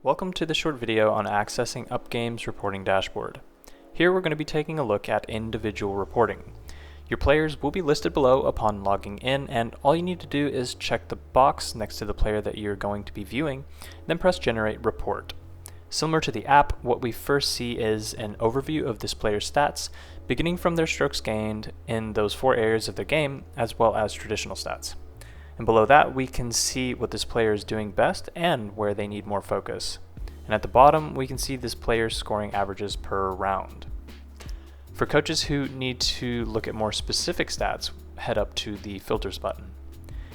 Welcome to the short video on accessing Upgame's Reporting Dashboard. Here we're going to be taking a look at individual reporting. Your players will be listed below upon logging in, and all you need to do is check the box next to the player that you're going to be viewing, then press Generate Report. Similar to the app, what we first see is an overview of this player's stats, beginning from their strokes gained in those 4 areas of their game, as well as traditional stats. And below that, we can see what this player is doing best and where they need more focus. And at the bottom, we can see this player's scoring averages per round. For coaches who need to look at more specific stats, head up to the Filters button.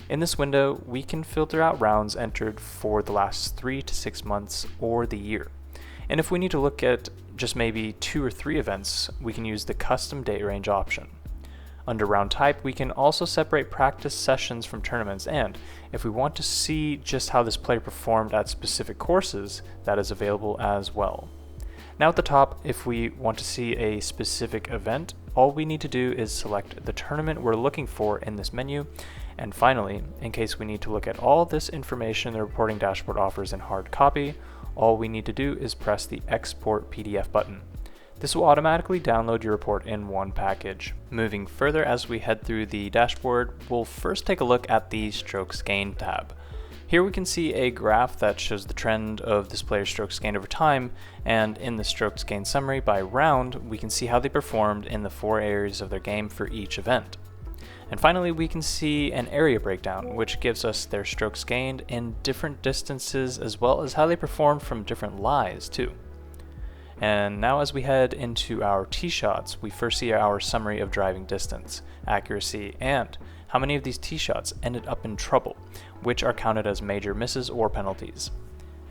In this window, we can filter out rounds entered for the last 3 to 6 months or the year. And if we need to look at just maybe 2 or 3 events, we can use the Custom Date Range option. Under round type, we can also separate practice sessions from tournaments, and if we want to see just how this player performed at specific courses, that is available as well. Now at the top, if we want to see a specific event, all we need to do is select the tournament we're looking for in this menu, and finally, in case we need to look at all this information the reporting dashboard offers in hard copy, all we need to do is press the Export PDF button. This will automatically download your report in one package. Moving further as we head through the dashboard, we'll first take a look at the Strokes Gained tab. Here we can see a graph that shows the trend of this player's strokes gained over time, and in the strokes gained summary by round, we can see how they performed in the 4 areas of their game for each event. And finally, we can see an area breakdown, which gives us their strokes gained in different distances, as well as how they performed from different lies too. And now as we head into our tee shots, we first see our summary of driving distance, accuracy, and how many of these tee shots ended up in trouble, which are counted as major misses or penalties.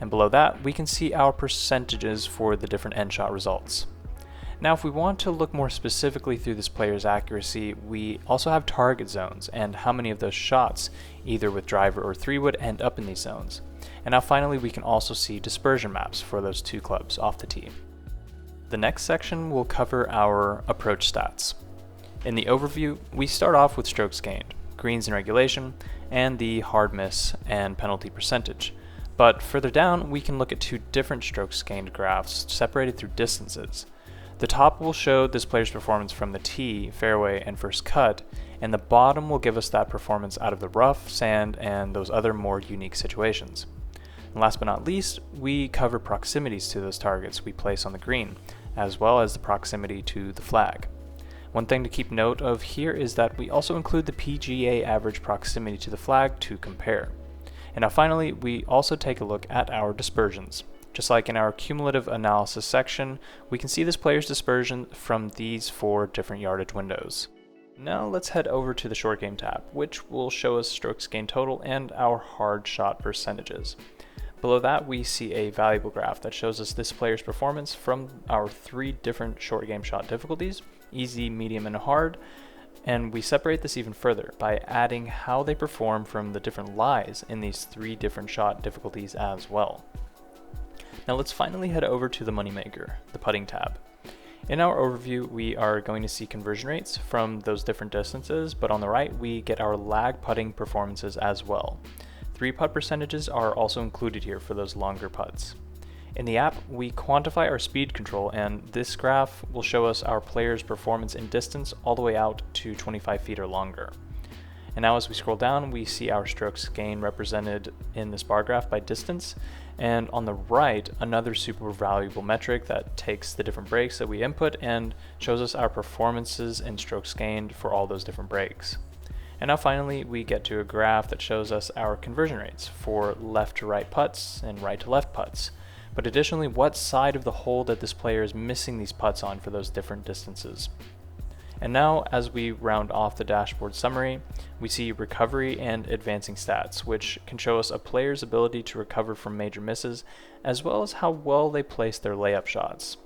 And below that, we can see our percentages for the different end shot results. Now if we want to look more specifically through this player's accuracy, we also have target zones and how many of those shots, either with driver or 3-wood, end up in these zones. And now finally, we can also see dispersion maps for those 2 clubs off the tee. The next section will cover our approach stats. In the overview, we start off with strokes gained, greens in regulation, and the hard miss and penalty percentage. But further down, we can look at 2 different strokes gained graphs separated through distances. The top will show this player's performance from the tee, fairway, and first cut, and the bottom will give us that performance out of the rough, sand, and those other more unique situations. And last but not least, we cover proximities to those targets we place on the green, as well as the proximity to the flag. One thing to keep note of here is that we also include the PGA average proximity to the flag to compare. And now finally, we also take a look at our dispersions. Just like in our cumulative analysis section, we can see this player's dispersion from these 4 different yardage windows. Now let's head over to the short game tab, which will show us strokes gained total and our hard shot percentages. Below that, we see a valuable graph that shows us this player's performance from our 3 different short game shot difficulties, easy, medium, and hard, and we separate this even further by adding how they perform from the different lies in these 3 different shot difficulties as well. Now let's finally head over to the moneymaker, the putting tab. In our overview, we are going to see conversion rates from those different distances, but on the right, we get our lag putting performances as well. 3 putt percentages are also included here for those longer putts. In the app, we quantify our speed control, and this graph will show us our player's performance in distance all the way out to 25 feet or longer. And now as we scroll down, we see our strokes gain represented in this bar graph by distance, and on the right, another super valuable metric that takes the different breaks that we input and shows us our performances in strokes gained for all those different breaks. And now finally, we get to a graph that shows us our conversion rates for left to right putts and right to left putts, but additionally what side of the hole that this player is missing these putts on for those different distances. And now as we round off the dashboard summary, we see recovery and advancing stats, which can show us a player's ability to recover from major misses, as well as how well they place their layup shots.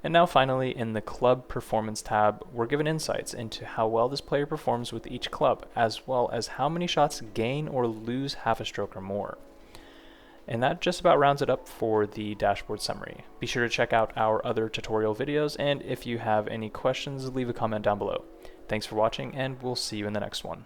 And now finally, in the Club Performance tab, we're given insights into how well this player performs with each club, as well as how many shots gain or lose half a stroke or more. And that just about rounds it up for the dashboard summary. Be sure to check out our other tutorial videos, and if you have any questions, leave a comment down below. Thanks for watching, and we'll see you in the next one.